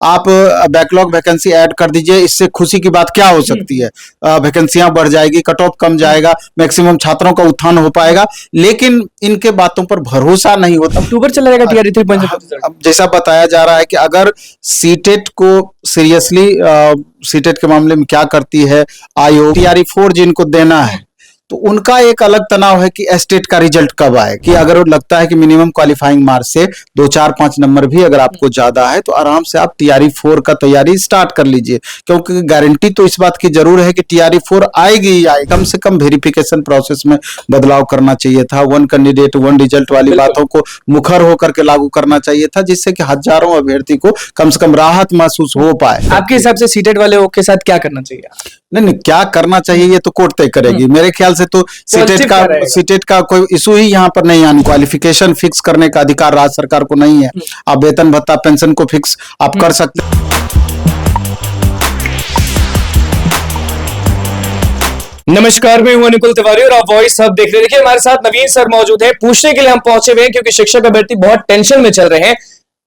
आप backlog vacancy add कर दीजिए। इससे खुशी की बात क्या हो सकती है? वैकेंसियां बढ़ जाएगी, कट ऑफ कम जाएगा, मैक्सिमम छात्रों का उत्थान हो पाएगा। लेकिन इनके बातों पर भरोसा नहीं होता। अक्टूबर चला जाएगा टीआरई 3.0। अब जैसा बताया जा रहा है कि अगर सीटेट को सीरियसली, सीटेट के मामले में क्या करती है आयोग, टीआरई 4 जिनको देना है तो उनका एक अलग तनाव है कि एस्टेट का रिजल्ट कब आए। कि अगर लगता है कि मिनिमम क्वालिफाइंग मार्क्स से 2 4 5 नंबर भी अगर आपको ज्यादा है तो आराम से आप टीआरई 4 का तैयारी स्टार्ट कर लीजिए, क्योंकि गारंटी तो इस बात की जरूर है कि टीआरई 4 आएगी ही आएगी। कम से कम वेरिफिकेशन प्रोसेस में बदलाव करना चाहिए था। 1 कैंडिडेट 1 रिजल्ट वाली बातों को मुखर होकर के लागू करना चाहिए था, जिससे कि हजारों अभ्यर्थी को कम से कम राहत महसूस हो पाए। आपके हिसाब से सीटेट वाले के साथ क्या करना चाहिए? नहीं, क्या करना चाहिए ये तो कोर्ट तय करेगी। मेरे ख्याल से तो सीटेट का कोई इशू ही यहाँ पर नहीं आनी। क्वालिफिकेशन फिक्स करने का अधिकार राज्य सरकार को नहीं है। आप वेतन भत्ता पेंशन को फिक्स आप कर सकते हैं। नमस्कार, मैं हूं अनुकुल तिवारी और आप वॉइस हब देख रहे हैं। देखिए, हमारे साथ नवीन सर मौजूद है। पूछने के लिए हम पहुंचे हुए हैं क्योंकि शिक्षक अभ्यर्थी बहुत टेंशन में चल रहे हैं।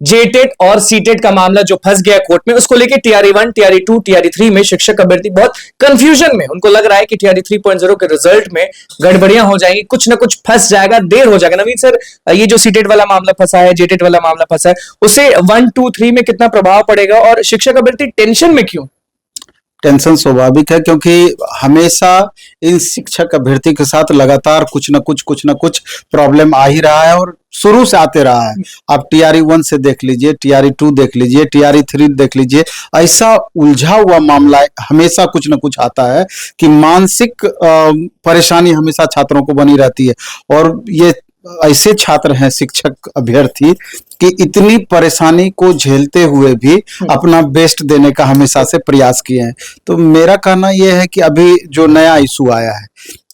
जेटेट और सीटेट का मामला जो फंस गया कोर्ट में, उसको लेकर टीआरई 1, टीआरई 2, टीआरई 3 में शिक्षक अभ्यर्थी बहुत कंफ्यूजन में। उनको लग रहा है कि टीआरई 3.0 के रिजल्ट में गड़बड़ियां हो जाएंगी, कुछ ना कुछ फंस जाएगा, देर हो जाएगा। नवीन सर, ये जो सीटेट वाला मामला फंसा है, जेटेट वाला मामला फंसा है, उससे 1, 2, 3 में कितना प्रभाव पड़ेगा और शिक्षक अभ्यर्थी टेंशन में क्यों? टेंशन स्वाभाविक है, क्योंकि हमेशा इन शिक्षक अभ्यर्थी के साथ लगातार कुछ न कुछ प्रॉब्लम आ ही रहा है और शुरू से आते रहा है। आप टीआरई 1 से देख लीजिए, टीआरई 2 देख लीजिए, टीआरई 3 देख लीजिए, ऐसा उलझा हुआ मामला हमेशा कुछ न कुछ आता है कि मानसिक परेशानी हमेशा छात्रों को बनी रहती है। और ये ऐसे छात्र हैं शिक्षक अभ्यर्थी कि इतनी परेशानी को झेलते हुए भी अपना बेस्ट देने का हमेशा से प्रयास किए हैं। तो मेरा कहना यह है कि अभी जो नया इशू आया है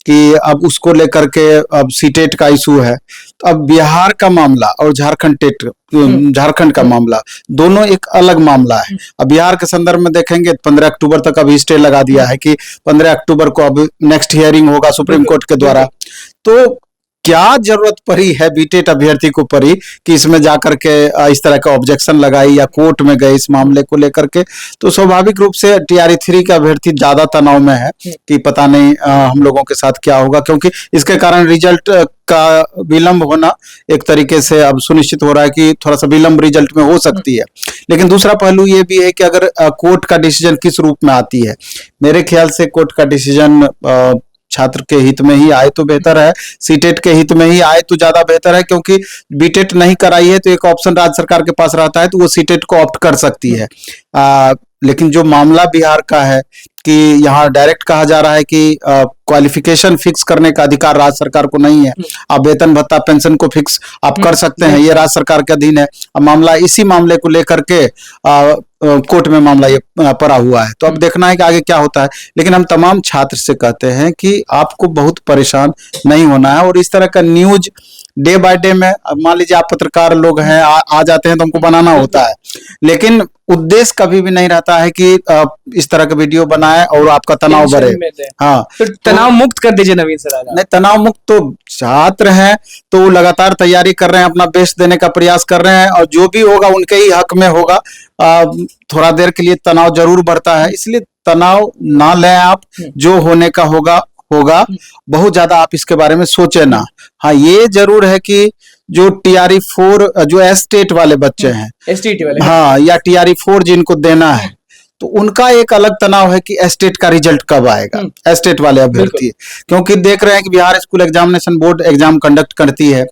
कि अब उसको लेकर के अब सीटेट का इशू है, तो अब बिहार का मामला और झारखंड का मामला दोनों एक अलग मामला है। अब बिहार के संदर्भ में देखेंगे 15 अक्टूबर तक अभी स्टे लगा दिया है कि 15 अक्टूबर को अब नेक्स्ट हियरिंग होगा सुप्रीम कोर्ट के द्वारा। तो क्या जरूरत पड़ी है बीटेट अभ्यर्थी को पड़ी कि इसमें जाकर के इस तरह का ऑब्जेक्शन लगाई या कोर्ट में गए इस मामले को लेकर के? तो स्वाभाविक रूप से टीआरई 3 का अभ्यर्थी ज्यादा तनाव में है कि पता नहीं हम लोगों के साथ क्या होगा, क्योंकि इसके कारण रिजल्ट का विलंब होना एक तरीके से अब सुनिश्चित हो रहा है कि थोड़ा सा विलंब रिजल्ट में हो सकती है। लेकिन दूसरा पहलू ये भी है कि अगर कोर्ट का डिसीजन किस रूप में आती है, मेरे ख्याल से कोर्ट का डिसीजन छात्र के हित में ही आए तो बेहतर है, सीटेट के हित में ही आए तो ज्यादा बेहतर है, क्योंकि बीटेट नहीं कराई है तो एक ऑप्शन राज्य सरकार के पास रहता है तो वो सीटेट को ऑप्ट कर सकती है। लेकिन जो मामला बिहार का है कि यहाँ डायरेक्ट कहा जा रहा है कि क्वालिफिकेशन फिक्स करने का अधिकार राज्य सरकार को नहीं है। आप वेतन भत्ता पेंशन को फिक्स आप कर सकते हैं, ये राज्य सरकार के अधीन है। अब मामला इसी मामले को लेकर के कोर्ट में मामला ये पड़ा हुआ है। तो अब देखना है कि आगे क्या होता है। लेकिन हम तमाम छात्र से कहते हैं कि आपको बहुत परेशान नहीं होना है और इस तरह का न्यूज डे बाय डे में, मान लीजिए आप पत्रकार लोग हैं, आ जाते हैं तो हमको बनाना होता है, लेकिन उद्देश्य कभी भी नहीं रहता है कि इस तरह का वीडियो बनाए और आपका तनाव बढ़े। हाँ, तो तनाव मुक्त कर दीजिए नवीन सर। नहीं, तनाव मुक्त तो छात्र हैं तो वो लगातार तैयारी कर रहे हैं, अपना बेस्ट देने का प्रयास कर रहे हैं और जो भी होगा उनके ही हक में होगा। थोड़ा देर के लिए तनाव जरूर बढ़ता है, इसलिए तनाव ना लें आप। जो होने का होगा बहुत ज्यादा आप इसके बारे में सोचे ना। हाँ, ये जरूर है कि जो टीआरई 4 जो एस्टेट वाले बच्चे हैं, एसटीटी वाले, हाँ, या टीआरई 4 जिनको देना है तो उनका एक अलग तनाव है कि एस्टेट का रिजल्ट कब आएगा, एस्टेट वाले अभ्यर्थी। क्योंकि देख रहे हैं कि Bihar school examination board exam conduct करती है।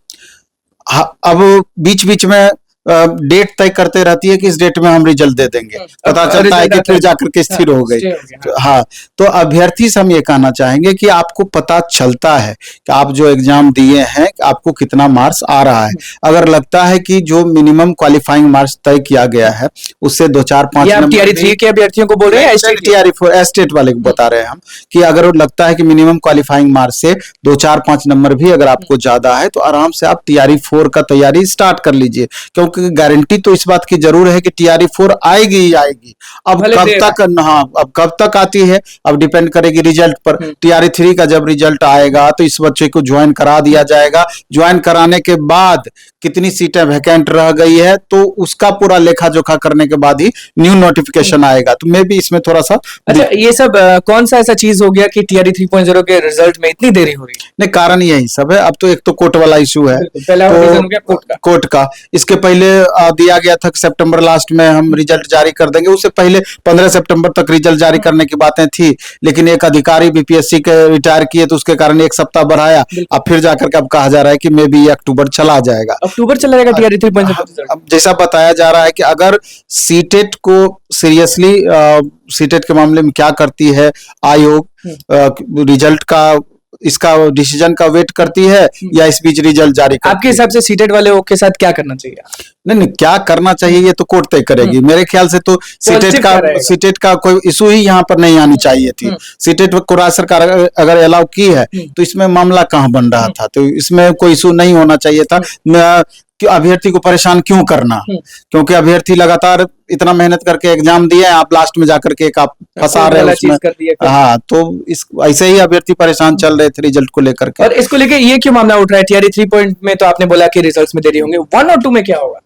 अब बीच बीच में डेट तय करते रहती है कि इस डेट में हम रिजल्ट दे देंगे, पता चलता है कि फिर जाकर के स्थिर हो गई। हाँ, तो अभ्यर्थी से हम ये कहना चाहेंगे कि आपको पता चलता है कि आप जो एग्जाम दिए हैं आपको कितना मार्क्स आ रहा है। अगर लगता है कि जो मिनिमम क्वालिफाइंग मार्क्स तय किया गया है उससे 2 4 5 टीआरई 3 के अभ्यर्थियों को बोल रहे हैं, टीआरई 4 एस्टेट वाले को बता रहे हैं हम कि अगर लगता है कि मिनिमम क्वालिफाइंग मार्क्स से 2 4 5 नंबर भी अगर आपको ज्यादा है तो आराम से आप टीआरई 4 का तैयारी स्टार्ट कर लीजिए, क्योंकि क्योंकि गारंटी तो इस बात की जरूर है कि टीआरई 4 आएगी ही आएगी। अब भले कब देर तक, हाँ अब कब तक आती है अब डिपेंड करेगी रिजल्ट पर। टीआरई 3 का जब रिजल्ट आएगा तो इस बच्चे को ज्वाइन करा दिया जाएगा। ज्वाइन कराने के बाद कितनी सीटें वैकेंट रह गई है तो उसका पूरा लेखा जोखा करने के बाद ही न्यू नोटिफिकेशन आएगा। तो मे भी इसमें थोड़ा सा अच्छा, ये सब कौन सा ऐसा चीज हो गया कि टीआरई 3.0 के रिजल्ट में इतनी देरी हो रही है? नहीं, कारण यही सब है। अब तो एक तो कोर्ट वाला इशू है, पहला तो रीजन हो गया कोर्ट का। इसके पहले दिया गया था कि सितंबर लास्ट में हम रिजल्ट जारी कर देंगे। उससे पहले 15 सितंबर तक रिजल्ट जारी करने की बातें थी, लेकिन एक अधिकारी बीपीएससी के रिटायर किए तो उसके कारण एक सप्ताह बढ़ाया। अब फिर जाकर के अब कहा जा रहा है कि मे बी अक्टूबर चला जाएगा। अक्टूबर चला जाएगा टीआरई 3.0? अब जैसा बताया जा रहा है कि अगर सीटेट को सीरियसली, सीटेट के मामले में क्या करती है आयोग, रिजल्ट का इसका डिसीजन का वेट करती है या इस बीच रिजल्ट जारी करती आपके हिसाब से सीटेट वाले के साथ क्या करना चाहिए? नहीं नहीं, क्या करना चाहिए ये तो कोर्ट तय करेगी। मेरे ख्याल से तो सीटेट का कोई इशू ही यहाँ पर नहीं आनी चाहिए थी। सीटेट को राज्य सरकार अगर अलाउ की है तो इसमें मामला कहाँ बन रहा था, तो इसमें कोई इशू नहीं होना चाहिए था। कि अभ्यर्थी को परेशान क्यों करना, क्योंकि अभ्यर्थी लगातार इतना मेहनत करके एग्जाम दिए, आप लास्ट में जाकर के एक आप फंसा रहे उसमें। हाँ, तो इस ऐसे ही अभ्यर्थी परेशान चल रहे थे रिजल्ट को लेकर के। और इसको लेके ये क्यों मामला उठ रहा है? टीआरई 3 में तो आपने बोला कि रिजल्ट्स में देरी होंगे, 1 और 2 में क्या होगा?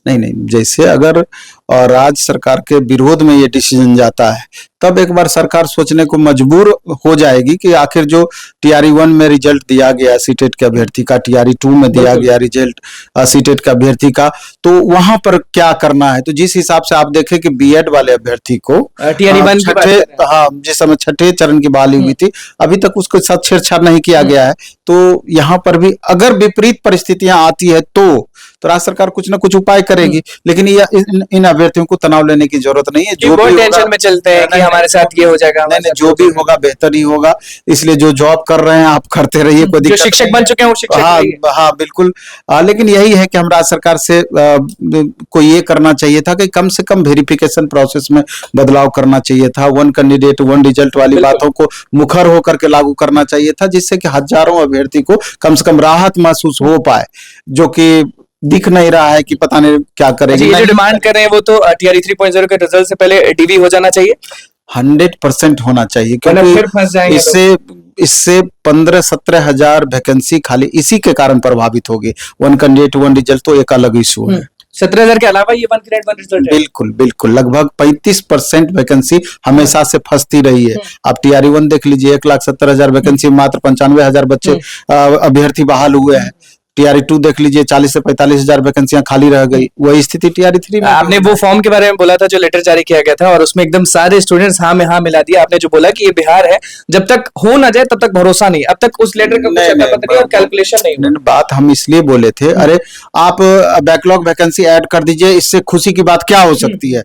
नहीं नहीं, जैसे अगर राज्य सरकार के विरोध में ये डिसीजन जाता है तब एक बार सरकार सोचने को मजबूर हो जाएगी कि आखिर जो टीआरई 1 में रिजल्ट दिया गया सीटेट के अभ्यर्थी का, टीआरई 2 में दिया गया रिजल्ट सीटेट के अभ्यर्थी का, तो वहां पर क्या करना है। तो जिस हिसाब से आप देखें कि बीएड वाले अभ्यर्थी को टीआरई 1 जिस समय छठे चरण की बहाली हुई थी अभी तक उसके साथ छेड़छाड़ नहीं किया गया है। तो यहाँ पर भी अगर विपरीत परिस्थितियां आती है तो राज्य सरकार कुछ ना कुछ उपाय करेगी, लेकिन इन अभ्यर्थियों को तनाव लेने की जरूरत नहीं है। जो भी टेंशन में चलते हैं कि हमारे साथ ये हो जाएगा, नहीं, जो भी होगा बेहतर ही होगा। इसलिए जो जॉब कर रहे हैं आप करते रहिए, कोई दिक्कत। जो शिक्षक बन चुके हैं वो शिक्षक हाँ बिल्कुल। लेकिन यही है कि हम राज्य सरकार से को ये करना चाहिए था कि कम से कम वेरिफिकेशन प्रोसेस में बदलाव करना चाहिए था। 1 कैंडिडेट 1 रिजल्ट वाली बातों को मुखर होकर के लागू करना चाहिए था, जिससे कि हजारों अभ्यर्थी को कम से कम राहत महसूस हो पाए, जो कि दिख नहीं रहा है कि पता नहीं क्या करेंगे। ये जो डिमांड कर रहे हैं वो तो टीआरई 3.0 के रिजल्ट से पहले डीवी हो जाना चाहिए, 100% होना चाहिए, क्योंकि इससे 15-17 हजार वैकेंसी खाली इसी के कारण प्रभावित होगी। 1 कैंडिडेट 1 रिजल्ट तो एक अलग इशू है। 17,000 के अलावा ये 1 कैंडिडेट 1 रिजल्ट है। बिल्कुल बिल्कुल, लगभग 35% वैकेंसी हमेशा से फंसती रही है। आप टीआरई 1 देख लीजिए, 1,70,000 वैकेंसी, मात्र 95,000 बच्चे अभ्यर्थी बहाल हुए हैं। टीआरई 2 देख लीजिए, 40 से 45 हजार वैकेंसियां खाली रह गई। वही स्थिति टीआरई 3 में। आपने वो फॉर्म के बारे में बोला था जो लेटर जारी किया गया था और उसमें एकदम सारे स्टूडेंट्स हाँ में हाँ मिला दिया। आपने जो बोला कि ये बिहार है, जब तक हो ना जाए तब तक भरोसा नहीं। अब तक उस लेटर का कुछ अता पता नहीं और कैलकुलेशन नहीं। बात हम इसलिए बोले थे, अरे आप बैकलॉग वैकेंसी ऐड कर दीजिए, इससे खुशी की बात क्या हो सकती है।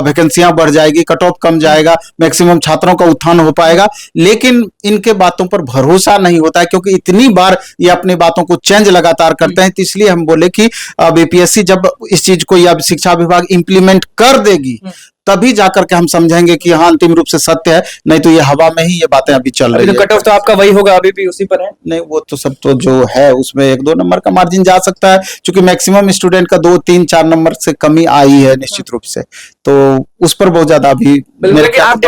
वैकेंसियां बढ़ जाएगी, कट ऑफ कम जाएगा, मैक्सिमम छात्रों का उत्थान हो पाएगा। लेकिन इनके बातों पर भरोसा नहीं होता है, क्योंकि इतनी बार ये अपनी बातों को चेंज लगातार करते हैं। तो इसलिए हम बोले कि बीपीएससी जब इस चीज को या शिक्षा विभाग इंप्लीमेंट कर देगी तभी जाकर के हम समझेंगे कि हाँ अंतिम रूप से सत्य है, नहीं तो ये हवा में ही ये बातें अभी चल रही है। कट ऑफ तो आपका वही होगा, अभी भी उसी पर है। नहीं, वो तो सब तो जो है उसमें 1-2 नंबर का मार्जिन जा सकता है, क्योंकि मैक्सिमम स्टूडेंट का 2-3-4 नंबर से कमी आई है निश्चित रूप से, तो उस पर बहुत ज्यादा अभी आप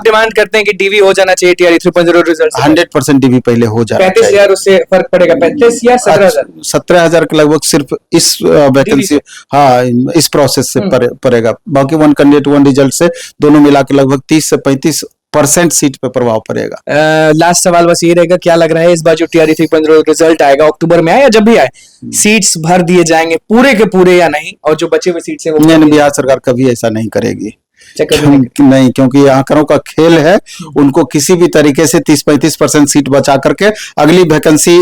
डिमांड करते हैं कि डीवी हो जाना चाहिए टीआरई 3.0 रिजल्ट। 100% डीवी पहले हो जाए। 35,000 उससे फर्क पड़ेगा, 35 या 17,000 के लगभग सिर्फ इस वैकेंसी, हाँ इस प्रोसेस से पड़ेगा। बाकी 1 कैंडिडेट 1 रिजल्ट से दोनों मिला के लगभग 30 से 35% सीट पे प्रभाव पड़ेगा। लास्ट सवाल बस ये रहेगा, क्या लग रहा है इस बार जो टीआरई 3.0 रिजल्ट आएगा अक्टूबर में आए या जब भी आए, सीट्स भर दिए जाएंगे पूरे के पूरे या नहीं, और जो बचे हुए सीट्स हैं वो नहीं, बिहार सरकार कभी ऐसा नहीं करेगी। नहीं, क्योंकि ये आंकड़ों का खेल है। उनको किसी भी तरीके से 30-35% सीट बचा करके अगली वैकेंसी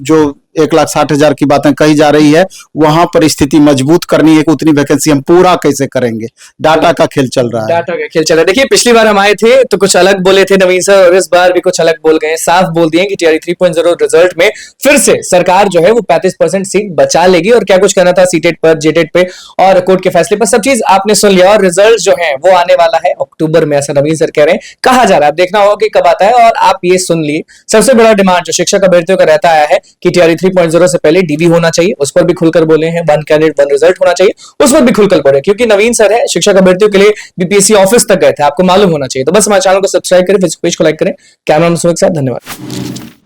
जो 1,60,000 की बातें कही जा रही है वहां पर स्थिति मजबूत करनी है कि उतनी वैकेंसी हम पूरा कैसे करेंगे। डाटा का खेल चल रहा है, डाटा का खेल चल रहा है। देखिए, पिछली बार हम आए थे तो कुछ अलग बोले थे नवीन सर, और इस बार भी कुछ अलग बोल गए। साफ बोल दिए कि टीआरई 3.0 रिजल्ट में फिर से सरकार जो है वो 35% सीट बचा लेगी, और क्या कुछ करना था सीटेट पर, जेटेट पे और कोर्ट के फैसले पर, सब चीज आपने सुन लिया। और रिजल्ट जो है वो आने वाला है अक्टूबर में, ऐसा नवीन सर कह रहे हैं। कहा जा रहा है, अब देखना होगा कि कब आता है। और आप ये सुन लिए, सबसे बड़ा डिमांड जो शिक्षक अभ्यर्थियों का रहता आया है कि टीआरई 3.0 से पहले डीवी होना चाहिए, उस पर भी खुलकर बोले हैं। 1 कैंडिडेट 1 रिजल्ट होना चाहिए, उस पर भी खुलकर बोले, क्योंकि नवीन सर है, शिक्षक अभ्यर्थियों के लिए बीपीएससी ऑफिस तक गए थे, आपको मालूम होना चाहिए। तो बस हमारे चैनल को सब्सक्राइब करें, फेसबुक पेज को लाइक करें। कैमरा मैन सुमित के साथ, धन्यवाद।